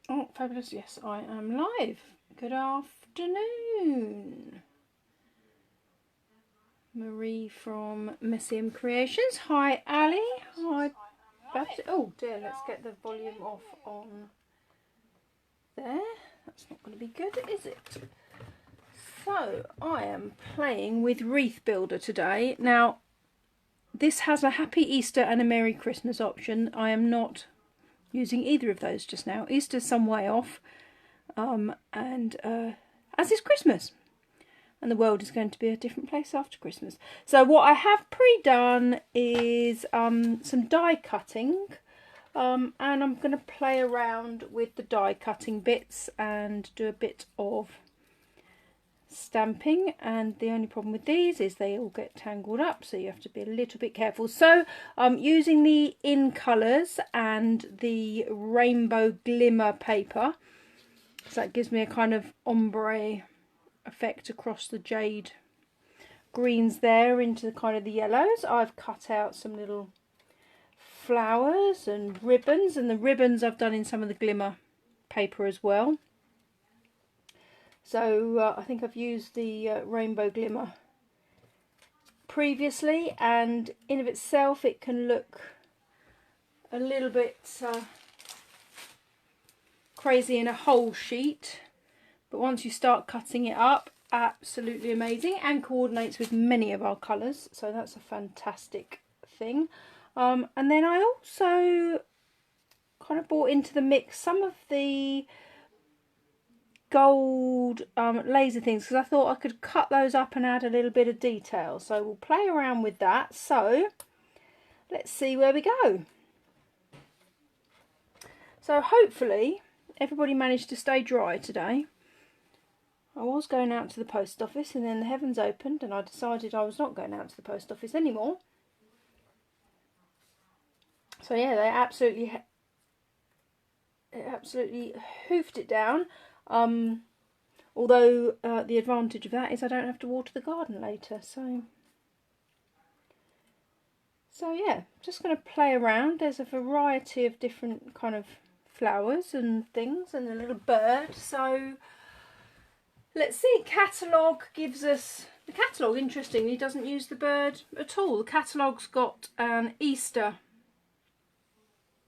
Oh, fabulous. Yes, I am live. Good afternoon. Marie from Messium Creations. Hi, Ali. Hi, Babs. Oh, dear. Let's get the volume off on there. That's not going to be good, is it? So, I am playing with Wreath Builder today. Now, this has a Happy Easter and a Merry Christmas option. I am not using either of those just now. Easter's some way off. As is Christmas, and the world is going to be a different place after Christmas. So what I have pre-done is some die cutting, and I'm going to play around with the die cutting bits and do a bit of stamping. And the only problem with these is they all get tangled up, so you have to be a little bit careful. So I'm using the In Colours and the Rainbow Glimmer paper. So that gives me a kind of ombre effect across the jade greens there into kind of the yellows. I've cut out some little flowers and ribbons, and the ribbons I've done in some of the glimmer paper as well. So I think I've used the Rainbow Glimmer previously, and in of itself it can look a little bit crazy in a whole sheet, but once you start cutting it up, absolutely amazing, and coordinates with many of our colours, so that's a fantastic thing. And then I also kind of brought into the mix some of the gold laser things, because I thought I could cut those up and add a little bit of detail, so we'll play around with that. So let's see where we go. So hopefully everybody managed to stay dry today. I was going out to the post office, and then the heavens opened and I decided I was not going out to the post office anymore. So yeah, they absolutely hoofed it down. Although the advantage of that is I don't have to water the garden later. So yeah, just going to play around. There's a variety of different kind of flowers and things, and a little bird. So let's see. Catalogue gives us, the catalogue interestingly doesn't use the bird at all. The catalogue's got an Easter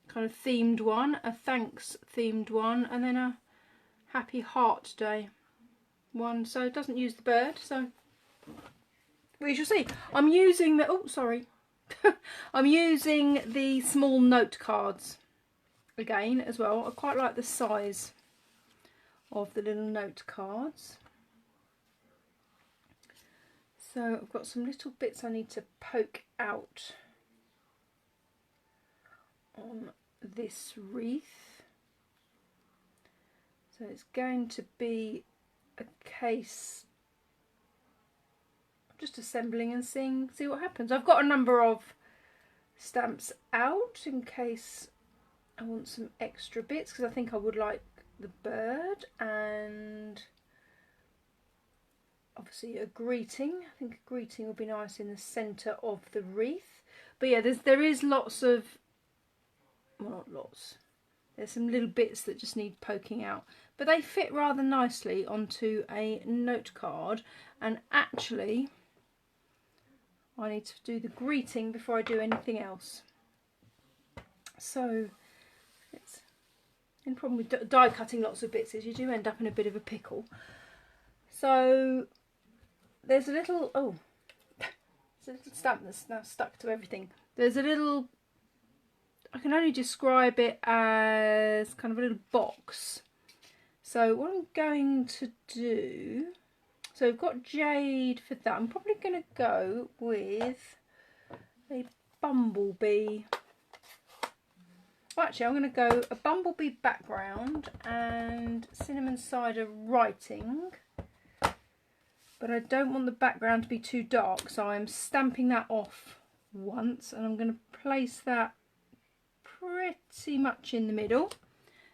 kind of themed one, a thanks themed one, and then a Happy Heart Day one. So it doesn't use the bird, so we shall see. I'm using the, oh sorry, I'm using the small note cards again as well. I quite like the size of the little note cards. So I've got some little bits I need to poke out on this wreath. So it's going to be a case of just assembling and see what happens. I've got a number of stamps out in case I want some extra bits, because I think I would like the bird and obviously a greeting. I think a greeting would be nice in the centre of the wreath. But yeah, there is lots of, well, not lots, there's some little bits that just need poking out, but they fit rather nicely onto a note card. And actually I need to do the greeting before I do anything else. So it's, the problem with die cutting lots of bits is you do end up in a bit of a pickle. So there's a little, oh, there's a little stamp that's now stuck to everything. There's a little, I can only describe it as kind of a little box. So what I'm going to do, so we've got jade for that. I'm probably going to go with a bumblebee. Well, actually, I'm going to go a bumblebee background and cinnamon cider writing. But I don't want the background to be too dark, so I'm stamping that off once, and I'm going to place that pretty much in the middle.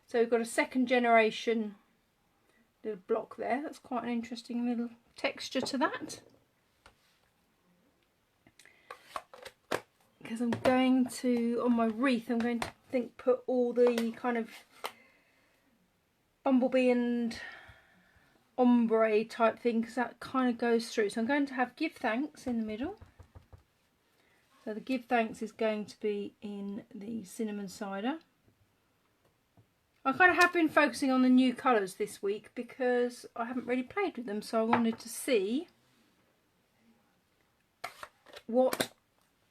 So we've got a second generation little block there. That's quite an interesting little texture to that. Because I'm going to, on my wreath, I'm going to put all the kind of bumblebee and ombre type thing, because that kind of goes through. So I'm going to have give thanks in the middle. So the give thanks is going to be in the cinnamon cider. I kind of have been focusing on the new colours this week because I haven't really played with them, so I wanted to see what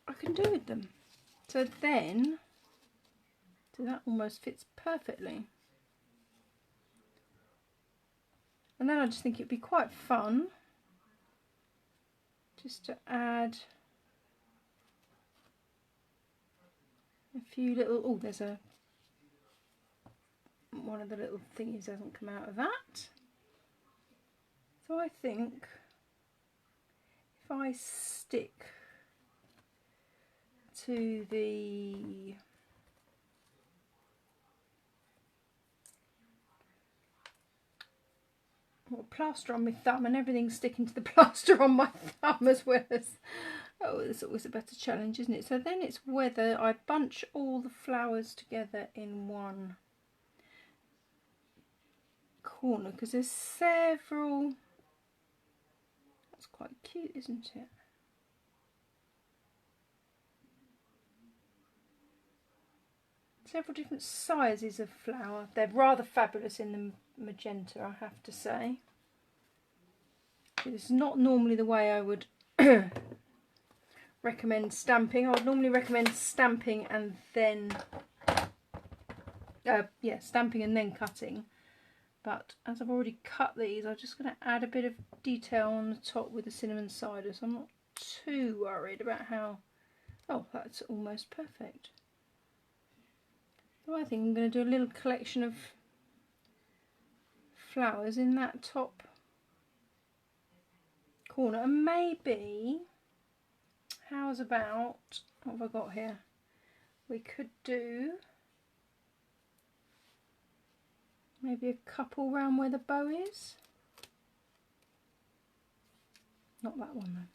I can do with them. So then, so that almost fits perfectly. And then I just think it'd be quite fun just to add a few little, oh, there's a, one of the little thingies hasn't come out of that. So I think if I stick to the plaster on my thumb, and everything's sticking to the plaster on my thumb as well as, oh, it's always a better challenge, isn't it? So then it's whether I bunch all the flowers together in one corner, because there's several, that's quite cute, isn't it? Several different sizes of flower. They're rather fabulous in the magenta, I have to say. It's not normally the way I would recommend stamping. I would normally recommend stamping and then stamping and then cutting. But as I've already cut these, I'm just going to add a bit of detail on the top with the cinnamon cider, so I'm not too worried about how... Oh, that's almost perfect. So I think I'm going to do a little collection of flowers in that top corner, and maybe, how's about, what have I got here? We could do maybe a couple round where the bow is. Not that one though.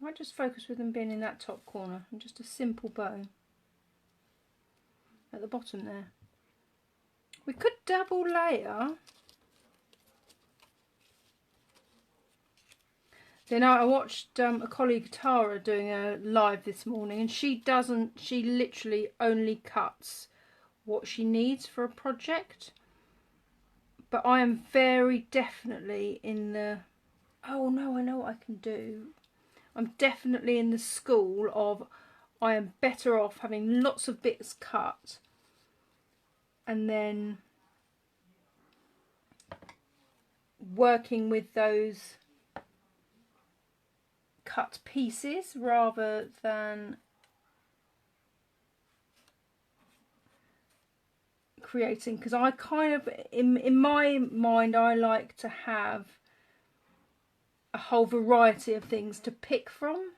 I might just focus with them being in that top corner, and just a simple bow at the bottom there. We could double layer. So now I watched a colleague Tara doing a live this morning, and she literally only cuts what she needs for a project. But I am very definitely in the, oh no, I know what I can do. I'm definitely in the school of I am better off having lots of bits cut and then working with those cut pieces rather than creating, because I kind of, in my mind, I like to have a whole variety of things to pick from.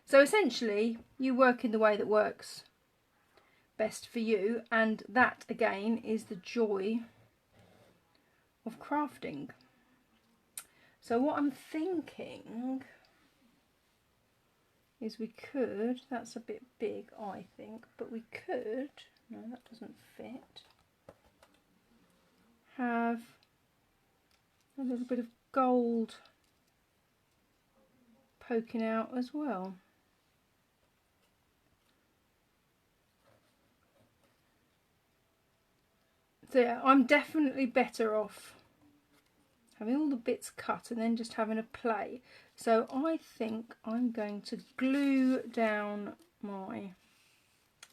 So essentially you work in the way that works best for you, and that again is the joy of crafting. So what I'm thinking is we could, that's a bit big I think, but we could, no that doesn't fit, have a little bit of gold poking out as well. So yeah, I'm definitely better off having all the bits cut and then just having a play. So I think I'm going to glue down my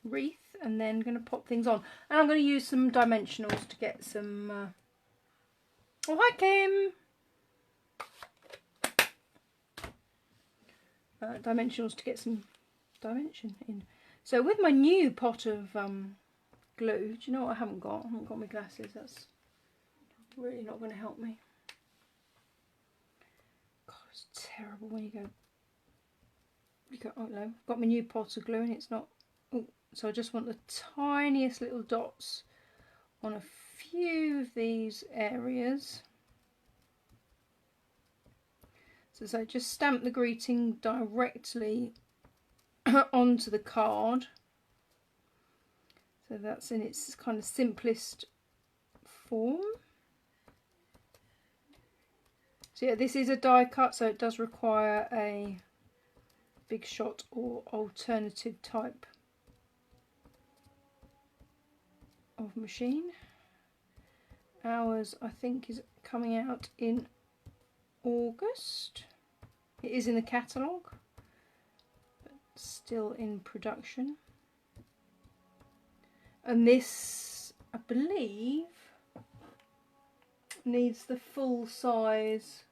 wreath and then going to pop things on. And I'm going to use some dimensionals to get some... Oh, hi Kim! Dimensionals to get some dimension in. So with my new pot of glue, do you know what I haven't got? I haven't got my glasses. That's really not going to help me. God, it's terrible when you go, oh no, I've got my new pot of glue and it's not, oh, so I just want the tiniest little dots on a few of these areas. So just stamp the greeting directly onto the card. So that's in its kind of simplest form. So yeah, this is a die cut, so it does require a big shot or alternative type of machine. Ours, I think, is coming out in August. It is in the catalogue, but still in production. And this, I believe, needs the full size.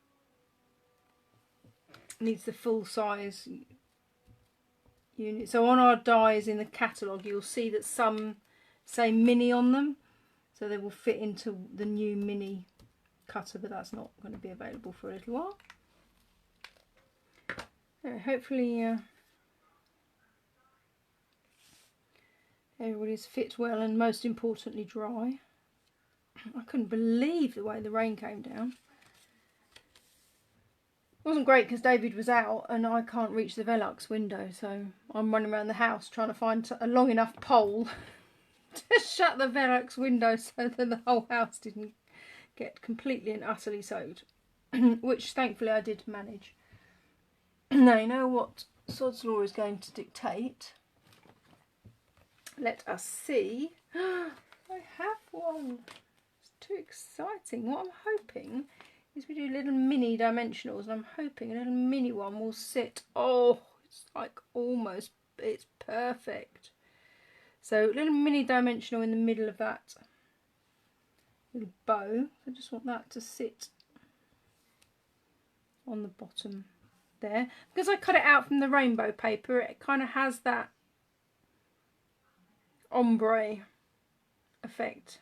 Unit. So on our dies in the catalogue, you'll see that some say mini on them, so they will fit into the new mini cutter, but that's not going to be available for a little while. Hopefully everybody's fit well and most importantly dry. I couldn't believe the way the rain came down. It wasn't great because David was out and I can't reach the Velux window, so I'm running around the house trying to find a long enough pole to shut the Velux window so that the whole house didn't get completely and utterly soaked, which thankfully I did manage. Now you know what Sod's Law is going to dictate. Let us see. I have one. It's too exciting. What I'm hoping is we do little mini dimensionals, and I'm hoping a little mini one will sit. Oh, it's like almost, it's perfect. So a little mini dimensional in the middle of that little bow. I just want that to sit on the bottom there. Because I cut it out from the rainbow paper, it kind of has that ombre effect.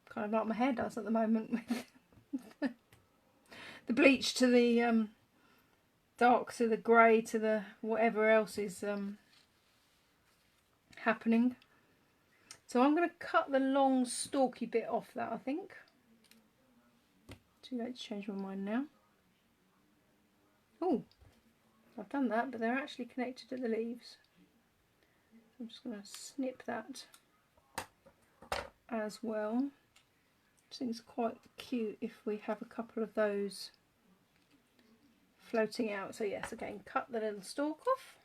Kind of like my hair does at the moment with the bleach to the dark to the grey to the whatever else is happening. So I'm going to cut the long stalky bit off that, I think. Too late to change my mind now. Oh, I've done that, but they're actually connected to the leaves. I'm just going to snip that as well. I think it's quite cute if we have a couple of those floating out. So yes, again, cut the little stalk off.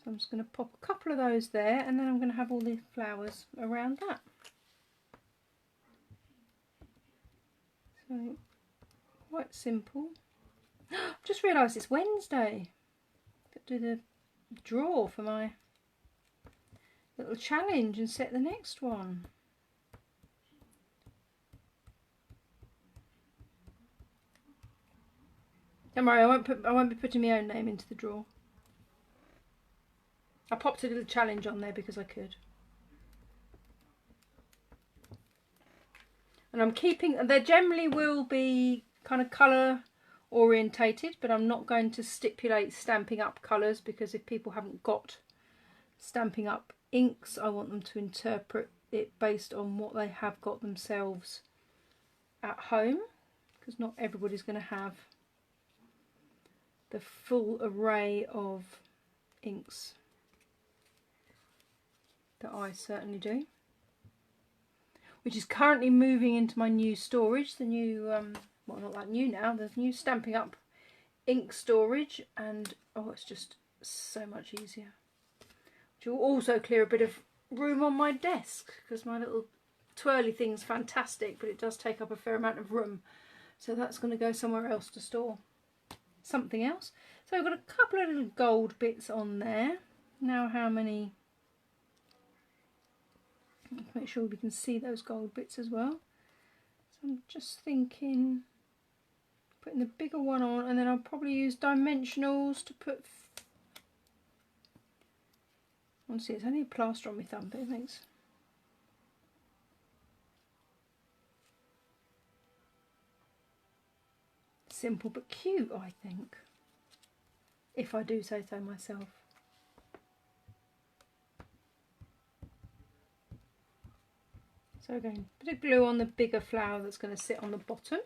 So I'm just going to pop a couple of those there, and then I'm going to have all the flowers around that. So quite simple. Just realised it's Wednesday. Got to do the draw for my little challenge and set the next one. Don't worry, I won't be putting my own name into the draw. I popped a little challenge on there because I could. And I'm keeping, they generally will be kind of colour orientated, but I'm not going to stipulate Stampin' Up colours, because if people haven't got Stampin' Up inks, I want them to interpret it based on what they have got themselves at home, because not everybody's going to have the full array of inks that I certainly do, which is currently moving into my new storage, the new well, not that new now, there's new Stampin' Up ink storage, and oh, it's just so much easier. Which will also clear a bit of room on my desk, because my little twirly thing's fantastic, but it does take up a fair amount of room, so that's going to go somewhere else to store something else. So I've got a couple of little gold bits on there. Now how many? Let's make sure we can see those gold bits as well. So I'm just thinking putting the bigger one on, and then I'll probably use dimensionals to put. Honestly, it's only a plaster on my thumb, but it makes simple but cute, I think, if I do say so myself. So again, a bit of glue on the bigger flower that's going to sit on the bottom.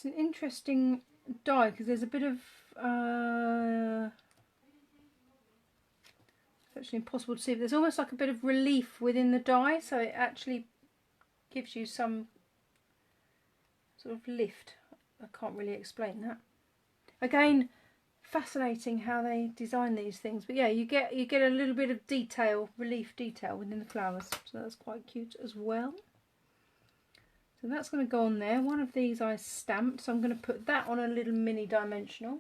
It's an interesting die because there's a bit of it's actually impossible to see, but there's almost like a bit of relief within the die, so it actually gives you some sort of lift. I can't really explain that. Again, fascinating how they design these things, but yeah, you get a little bit of detail, relief detail within the flowers, so that's quite cute as well. So that's going to go on there. One of these I stamped, so I'm going to put that on a little mini dimensional.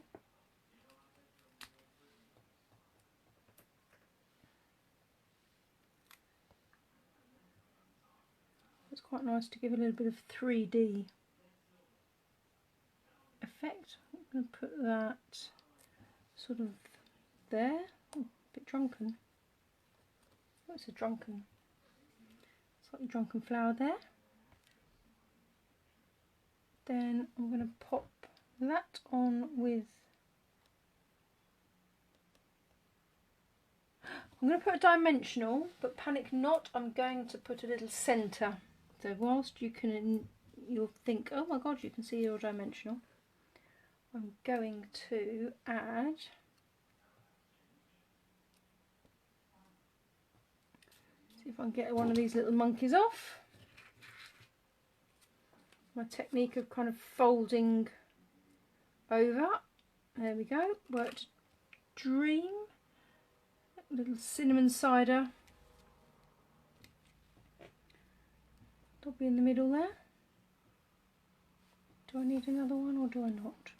It's quite nice to give a little bit of 3D effect. I'm going to put that sort of there. Oh, a bit drunken. Oh, it's a drunken, slightly drunken flower there. Then I'm going to pop that on with, I'm going to put a dimensional, but panic not, I'm going to put a little centre. So whilst you'll think, oh my god, you can see your dimensional, I'm going to add see if I can get one of these little monkeys off. My technique of kind of folding over. There we go. Worked dream. A little cinnamon cider. Dobby in the middle there. Do I need another one or do I not?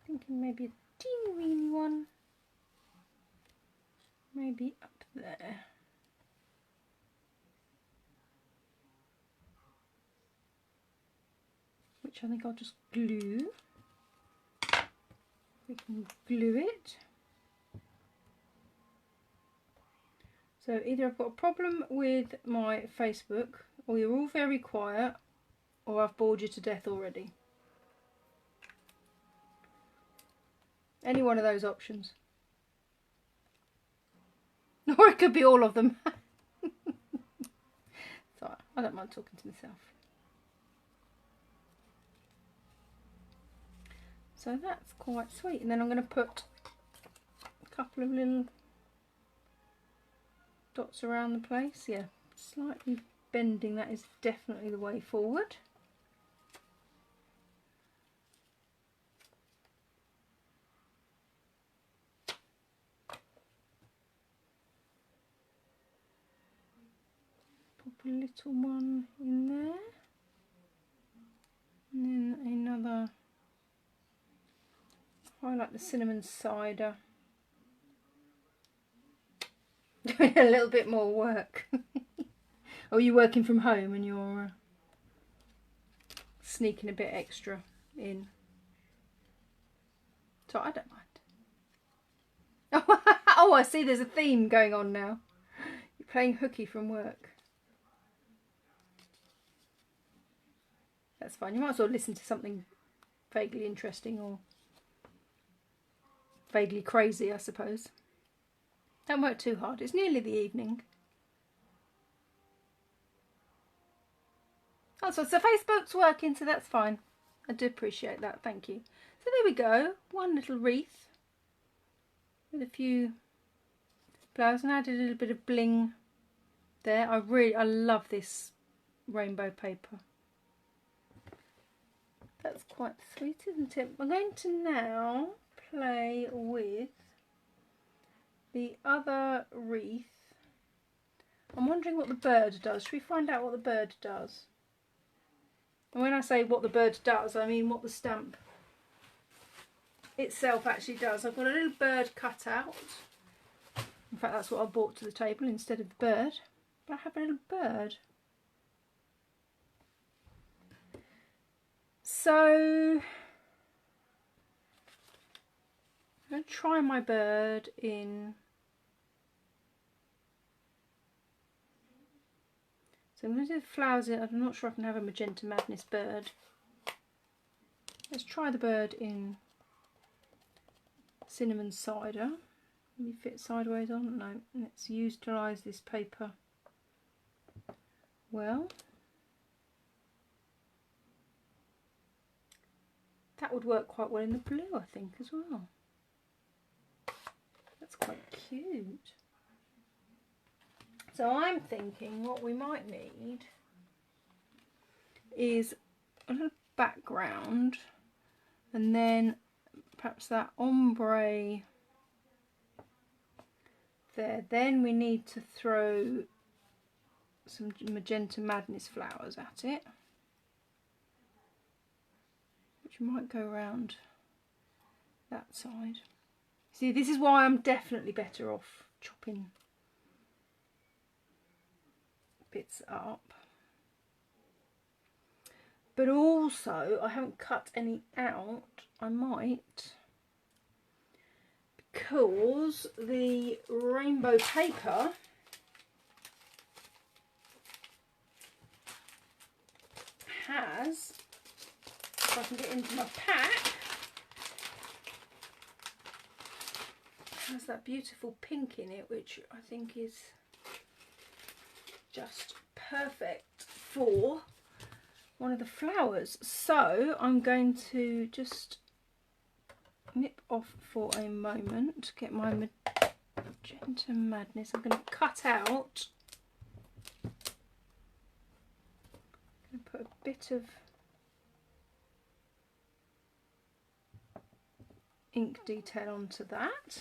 Thinking maybe a teeny weeny one. Maybe up there. Which I think I'll just glue. We can glue it. So either I've got a problem with my Facebook, or you're all very quiet, or I've bored you to death already. Any one of those options. Or it could be all of them. Sorry, I don't mind talking to myself. So that's quite sweet. And then I'm going to put a couple of little dots around the place. Yeah, slightly bending, that is definitely the way forward. Pop a little one in there. And then another. I like the cinnamon cider. Doing a little bit more work. Or are you working from home and you're sneaking a bit extra in? So I don't mind. Oh, I see there's a theme going on now. You're playing hooky from work. That's fine. You might as well listen to something vaguely interesting or vaguely crazy, I suppose. Don't work too hard. It's nearly the evening. Oh, so Facebook's working, so that's fine. I do appreciate that. Thank you. So there we go. One little wreath with a few flowers, and I added a little bit of bling there. I love this rainbow paper. That's quite sweet, isn't it? I'm going to now play with the other wreath. I'm wondering what the bird does. Should we find out what the bird does? And when I say what the bird does, I mean what the stamp itself actually does. I've got a little bird cut out. In fact, that's what I brought to the table instead of the bird. But I have a little bird. So I'm going to try my bird in. So I'm going to do the flowers in. I'm not sure I can have a Magenta Madness bird. Let's try the bird in cinnamon cider. Maybe fit sideways on. No, let's utilise this paper Well, that would work quite well in the blue, I think, as well. That's quite cute. So I'm thinking what we might need is a little background, and then perhaps that ombre there. Then we need to throw some Magenta Madness flowers at it, which might go around that side. See, this is why I'm definitely better off chopping bits up. But also, I haven't cut any out. I might, because the rainbow paper has, if I can get into my pack, has that beautiful pink in it, which I think is just perfect for one of the flowers. So I'm going to just nip off for a moment, get my Magenta Madness. I'm going to cut out, I'm going to put a bit of ink detail onto that.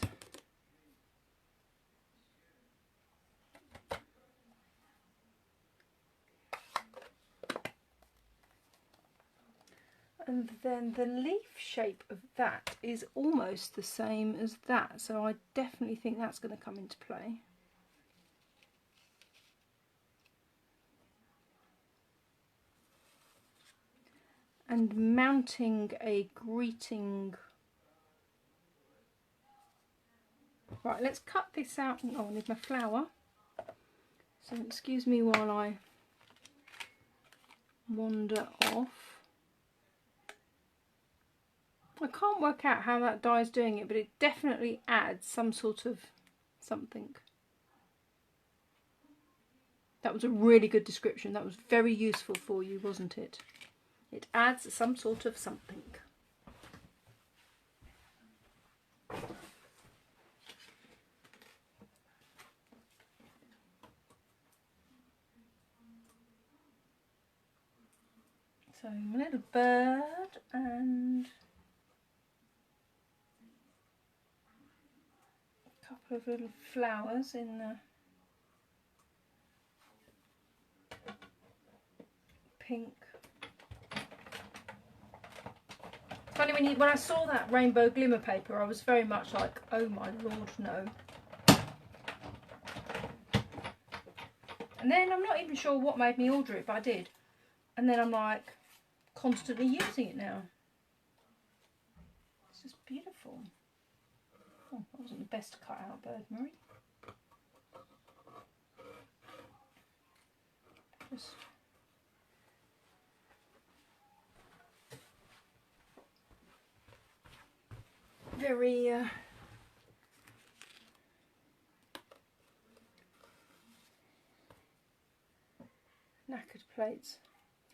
And then the leaf shape of that is almost the same as that, so I definitely think that's going to come into play. And mounting a greeting. Right, let's cut this out. Oh, I need my flower. So excuse me while I wander off. I can't work out how that die is doing it, but it definitely adds some sort of something. That was a really good description. That was very useful for you, wasn't it? It adds some sort of something. So my little bird and a couple of little flowers in the pink. Funny, when I saw that rainbow glimmer paper, I was very much like, oh my lord, no. And then I'm not even sure what made me order it, but I did. And then I'm like, constantly using it now. It's just beautiful. Oh, that wasn't the best cut out bird, Marie. Just very knackered plates.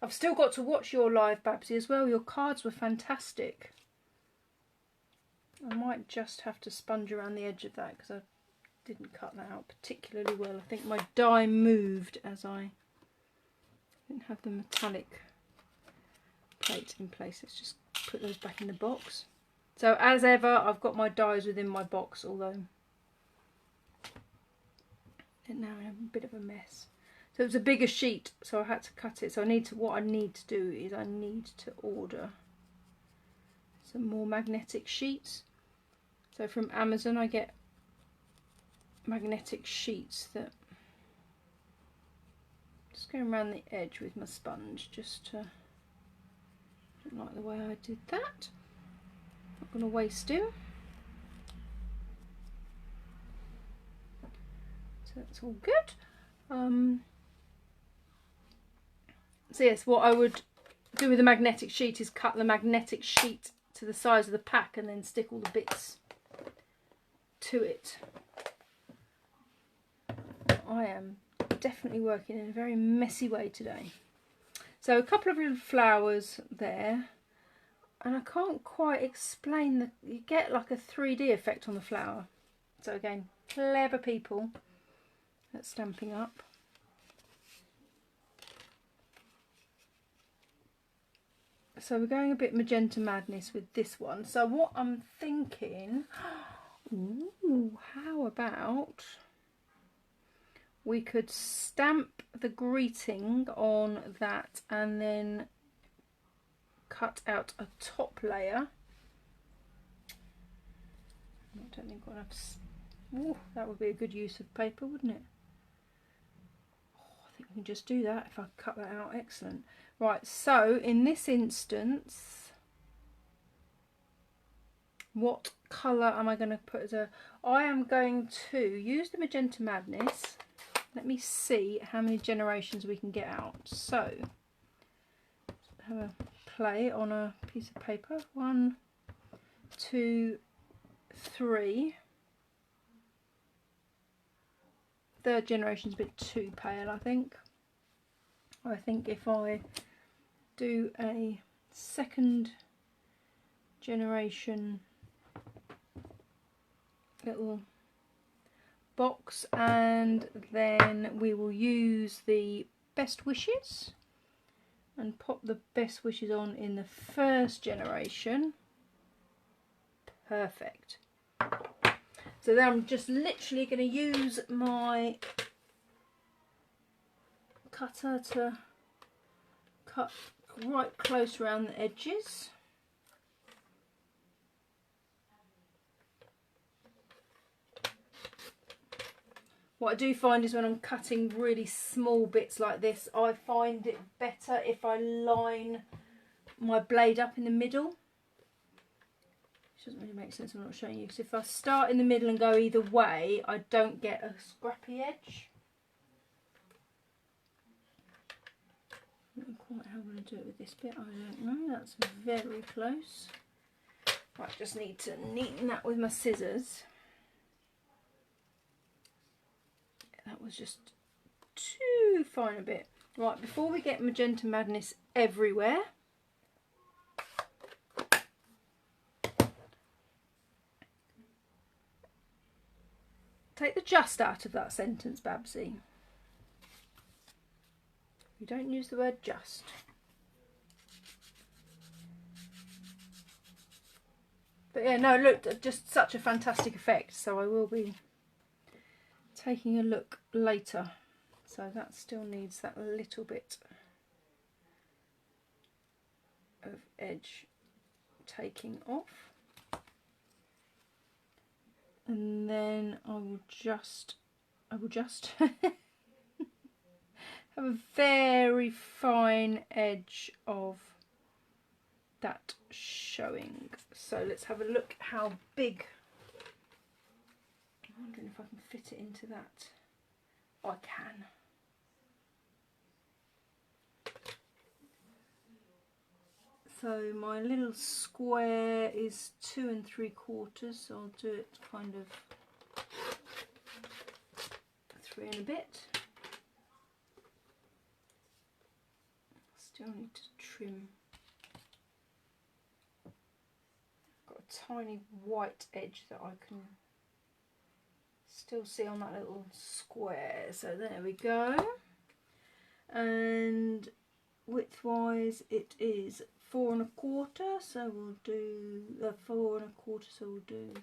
I've still got to watch your live, Babsy, as well. Your cards were fantastic. I might just have to sponge around the edge of that because I didn't cut that out particularly well. I think my die moved as I didn't have the metallic plate in place. Let's just put those back in the box. So as ever, I've got my dies within my box, although they're now in a bit of a mess. So it's a bigger sheet, so I had to cut it. So what I need to do is I need to order some more magnetic sheets. So from Amazon I get magnetic sheets that just going around the edge with my sponge, just to, don't like the way I did that. Not going to waste him. So that's all good. So yes, what I would do with the magnetic sheet is cut the magnetic sheet to the size of the pack and then stick all the bits to it. I am definitely working in a very messy way today. So a couple of little flowers there, and I can't quite explain you get like a 3D effect on the flower. So again, clever people at Stampin' Up. So we're going a bit magenta madness with this one. So what I'm thinking, ooh, how about we could stamp the greeting on that and then cut out a top layer. I don't think I'll have. Ooh, that would be a good use of paper, wouldn't it? Oh, I think we can just do that if I cut that out. Excellent. Right, so in this instance, what colour am I going to put as a... I am going to use the Magenta Madness. Let me see how many generations we can get out. So, have a play on a piece of paper. 1, 2, 3. Third generation's a bit too pale, I think. I think if I do a second generation little box, and then we will use the best wishes and pop the best wishes on in the first generation. Perfect. So then I'm just literally going to use my cutter to cut right close around the edges. What I do find is when I'm cutting really small bits like this, I find it better if I line my blade up in the middle. Which doesn't really make sense, I'm not showing you, because if I start in the middle and go either way, I don't get a scrappy edge. Not quite how I'm going to do it with this bit, I don't know. That's very close. Right, just need to neaten that with my scissors. That was just too fine a bit. Right, before we get Magenta Madness everywhere, take the just out of that sentence, Babsy. You don't use the word just. But yeah, no, look, just such a fantastic effect. So I will be taking a look later. So that still needs that little bit of edge taking off. And then I will just have a very fine edge of that showing. So let's have a look how big. I'm wondering if I can fit it into that. Oh, I can. So my little square is 2 3/4, so I'll do it kind of 3 and a bit. Still need to trim. Got a tiny white edge that I can still see on that little square. So there we go. And width-wise, it is 4 1/4. So we'll do 4 1/4. So we'll do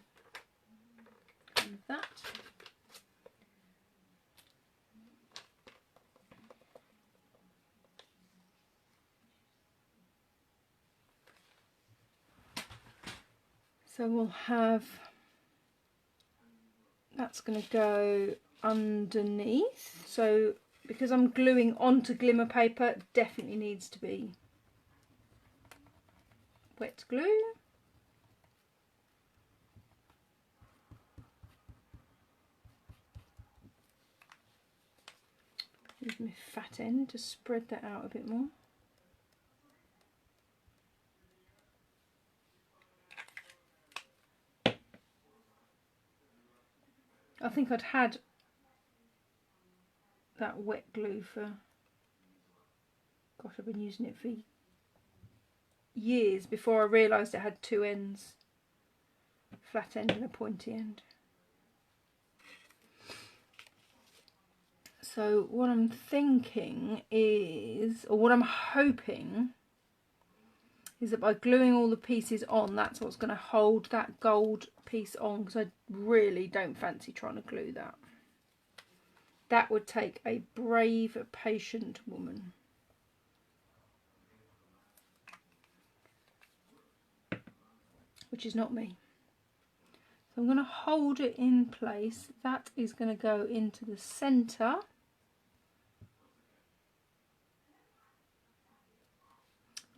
kind of that. So we'll have, that's going to go underneath. So because I'm gluing onto glimmer paper, it definitely needs to be wet glue. Use my fat end to spread that out a bit more. I think I'd had that wet glue for, gosh, I've been using it for years before I realised it had two ends, a flat end and a pointy end. So what I'm thinking is, or what I'm hoping, is that by gluing all the pieces on, that's what's going to hold that gold piece on, because I really don't fancy trying to glue that. That would take a brave, patient woman. Which is not me. So I'm going to hold it in place. That is going to go into the centre.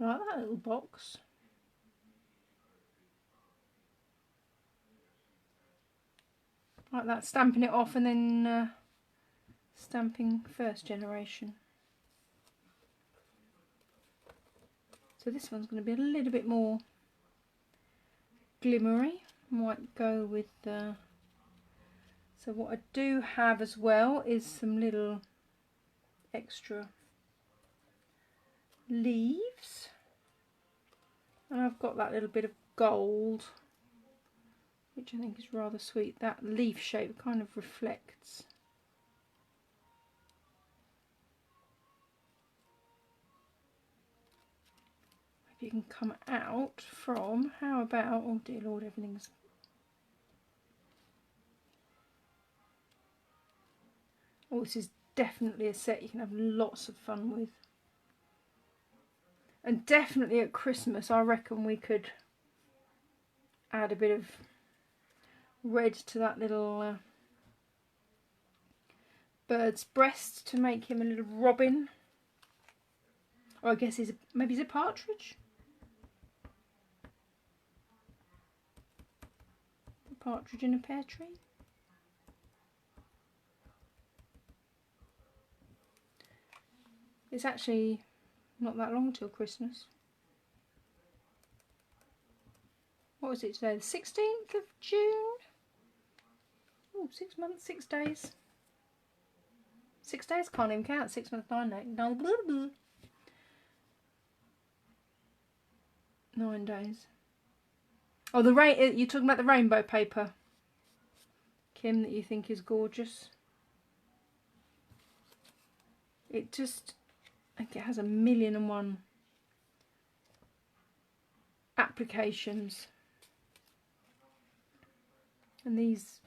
I like that little box. Like that, stamping it off and then stamping first generation. So this one's going to be a little bit more glimmery. Might go with the... So what I do have as well is some little extra leaves, and I've got that little bit of gold, which I think is rather sweet. That leaf shape kind of reflects. If you can come out from, how about, oh dear Lord, everything's... Oh, this is definitely a set you can have lots of fun with. And definitely at Christmas, I reckon we could add a bit of red to that little bird's breast to make him a little robin. Or I guess maybe he's a partridge. A partridge in a pear tree. It's actually not that long till Christmas. What was it today? The 16th of June? Oh, 6 months, 6 days. 6 days, can't even count. 6 months, 9 days. No, blah, blah. 9 days. Oh, you're talking about the rainbow paper, Kim, that you think is gorgeous. It just... I think it has 1,000,001 applications, and these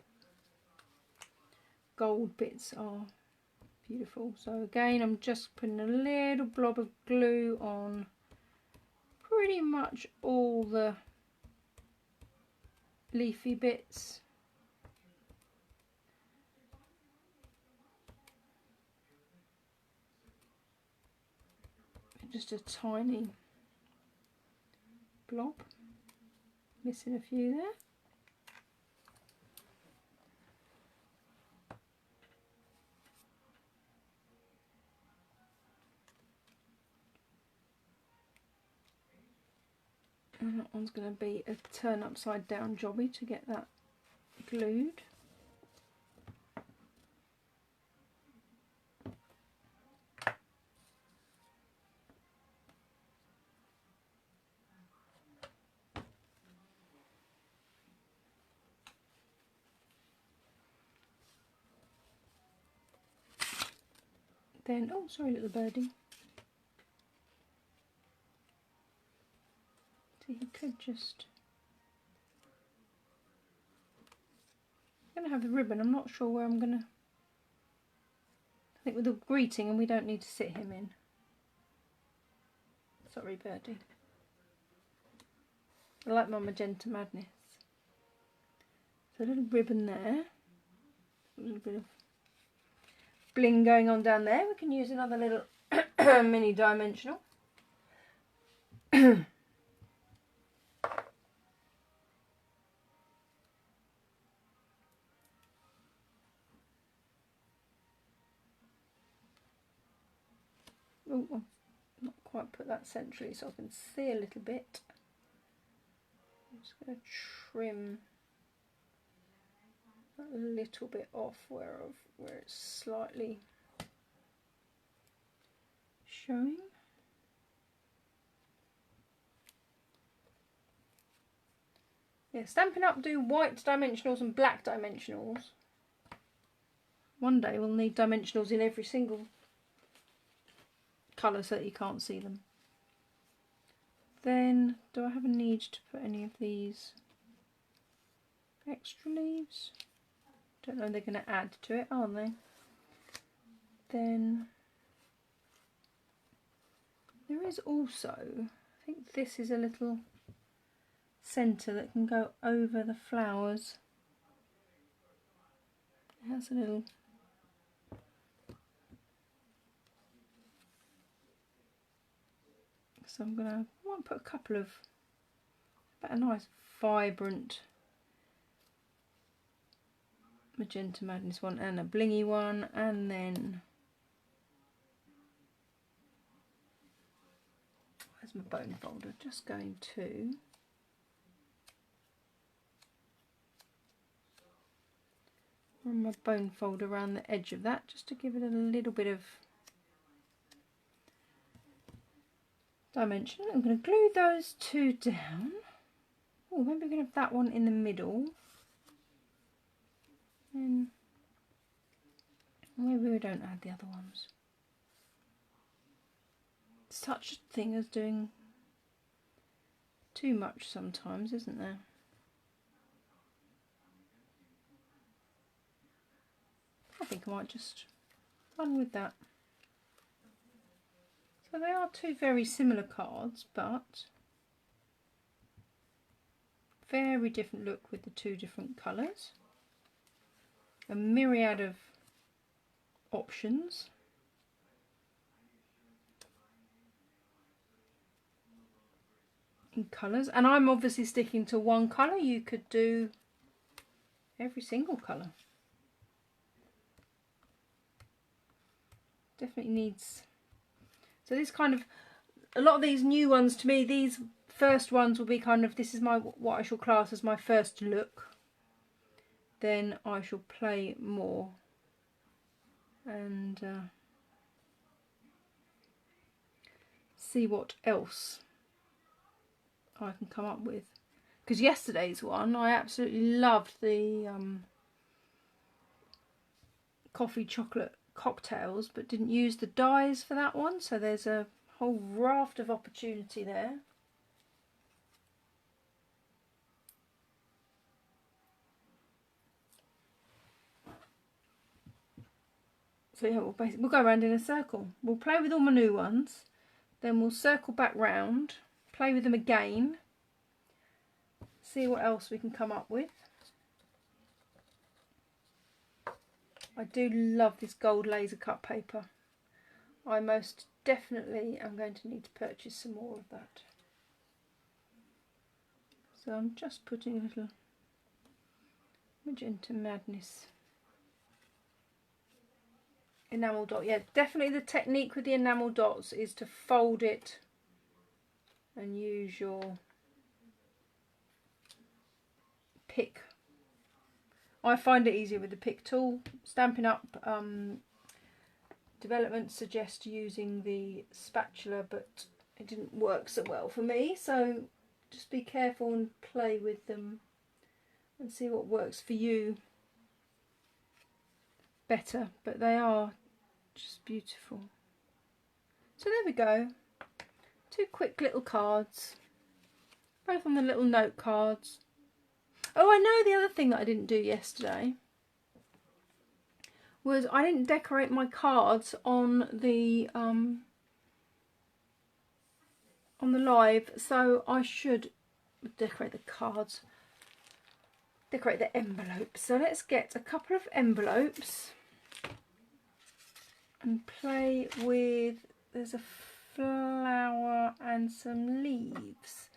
gold bits are beautiful. So again, I'm just putting a little blob of glue on pretty much all the leafy bits. Just a tiny blob, missing a few there. And that one's going to be a turn upside down jobby to get that glued. Then, oh sorry little birdie. So he could just... I'm going to have the ribbon, I'm not sure where I'm going to... I think with the greeting, and we don't need to sit him in. Sorry birdie. I like my magenta madness. So a little ribbon there. A little bit of bling going on down there. We can use another little mini dimensional. Oh, I've not quite put that centrally so I can see a little bit. I'm just going to trim a little bit off where it's slightly showing. Yeah, Stampin' Up do white dimensionals and black dimensionals. One day we'll need dimensionals in every single colour so that you can't see them. Then, do I have a need to put any of these extra leaves? Don't know, they're going to add to it, aren't they? Then, there is also, I think this is a little centre that can go over the flowers. It has a little so I might put a couple of, but a nice vibrant Magenta Madness one and a blingy one, and then where's my bone folder? Just going to run my bone folder around the edge of that just to give it a little bit of dimension. I'm going to glue those two down. Oh, maybe we can have that one in the middle. And maybe we don't add the other ones. Such a thing as doing too much sometimes, isn't there? I think I might just run with that. So they are two very similar cards, but very different look with the two different colours. A myriad of options. In colours, and I'm obviously sticking to one colour. You could do every single colour. Definitely needs. So this kind of, a lot of these new ones to me, these first ones will be kind of, this is my, what I shall class as my first look. Then I shall play more and see what else I can come up with. Because yesterday's one, I absolutely loved the coffee chocolate cocktails, but didn't use the dies for that one, so there's a whole raft of opportunity there. So yeah, we'll go around in a circle. We'll play with all my new ones, then we'll circle back round, play with them again, see what else we can come up with. I do love this gold laser cut paper. I most definitely am going to need to purchase some more of that. So I'm just putting a little Magenta Madness enamel dot. Yeah, definitely the technique with the enamel dots is to fold it and use your pick. I find it easier with the pick tool. Stampin' Up development suggests using the spatula, but it didn't work so well for me, so just be careful and play with them and see what works for you better, but they are just beautiful. So there we go, two quick little cards, both on the little note cards. Oh, I know the other thing that I didn't do yesterday was I didn't decorate my cards on the live, so I should decorate the cards, decorate the envelopes. So let's get a couple of envelopes and play with, there's a flower and some leaves.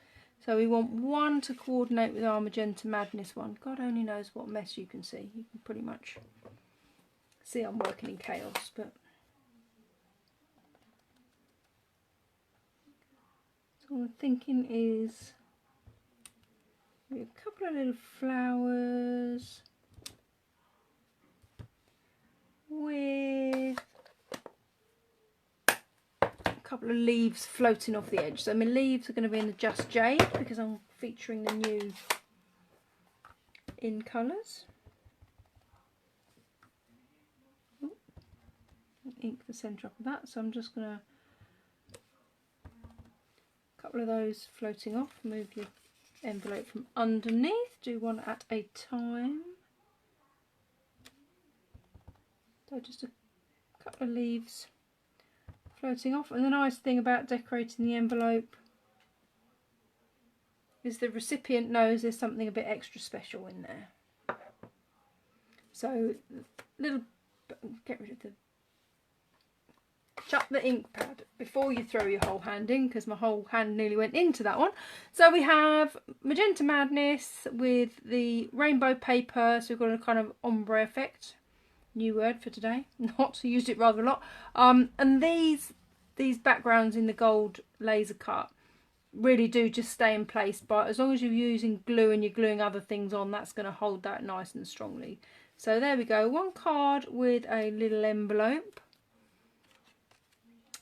So we want one to coordinate with our Magenta Madness one. God only knows what mess you can see. You can pretty much see I'm working in chaos, but so what I'm thinking is a couple of little flowers with a couple of leaves floating off the edge. So my leaves are going to be in the Just Jade because I'm featuring the new in colours. Ink the centre up of that, so I'm just going to a couple of those floating off. Move your envelope from underneath, do one at a time. So just a couple of leaves floating off, and the nice thing about decorating the envelope is the recipient knows there's something a bit extra special in there. So get rid of the chuck the ink pad before you throw your whole hand in, because my whole hand nearly went into that one. So we have Magenta Madness with the rainbow paper, so we've got a kind of ombre effect. New word for today, not used it rather a lot. And these backgrounds in the gold laser cut really do just stay in place, but as long as you're using glue and you're gluing other things on, that's going to hold that nice and strongly. So there we go, one card with a little envelope.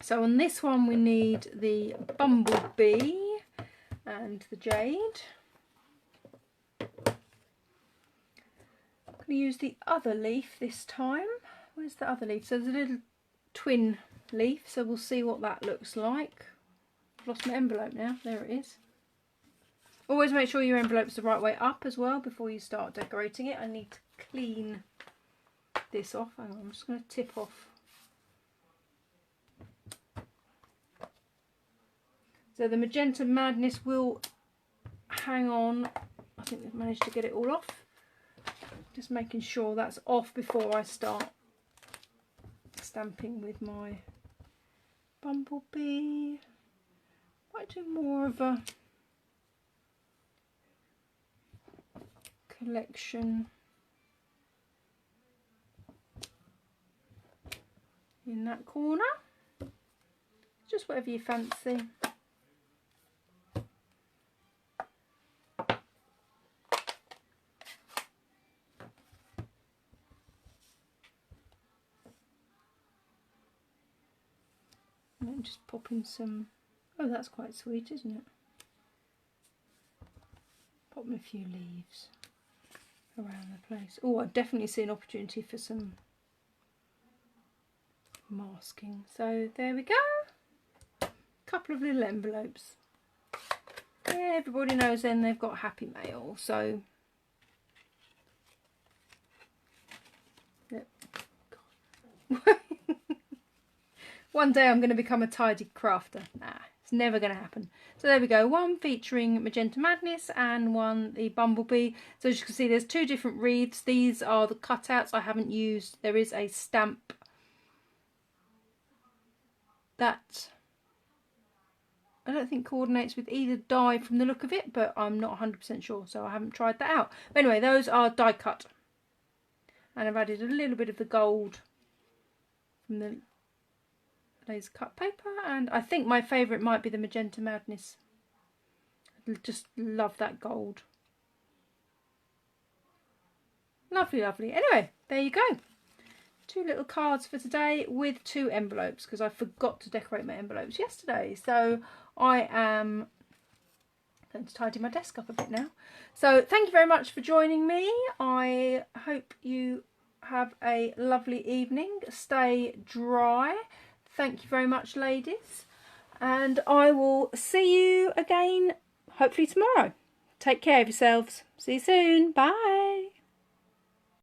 So on this one we need the bumblebee and the jade. I'm going to use the other leaf this time. Where's the other leaf? So there's a little twin leaf, so we'll see what that looks like. I've lost my envelope now, there it is. Always make sure your envelope's the right way up as well before you start decorating it. I need to clean this off. Hang on, I'm just going to tip off. So the Magenta Madness will hang on. I think we've managed to get it all off. Just making sure that's off before I start stamping with my bumblebee. Might do more of a collection in that corner. Just whatever you fancy. And just pop in some, oh that's quite sweet, isn't it? Pop in a few leaves around the place. Oh, I definitely see an opportunity for some masking. So there we go. Couple of little envelopes. Yeah, everybody knows then they've got happy mail. So yep. One day I'm going to become a tidy crafter. Nah, it's never going to happen. So there we go. One featuring Magenta Madness and one the Bumblebee. So as you can see, there's two different wreaths. These are the cutouts I haven't used. There is a stamp that I don't think coordinates with either die from the look of it, but I'm not 100% sure, so I haven't tried that out. But anyway, those are die cut. And I've added a little bit of the gold from the laser cut paper, and I think my favourite might be the Magenta Madness. I just love that gold. Lovely, lovely. Anyway, there you go. Two little cards for today with two envelopes, because I forgot to decorate my envelopes yesterday. So I am going to tidy my desk up a bit now. So thank you very much for joining me. I hope you have a lovely evening. Stay dry. Thank you very much, ladies. And I will see you again, hopefully tomorrow. Take care of yourselves. See you soon. Bye.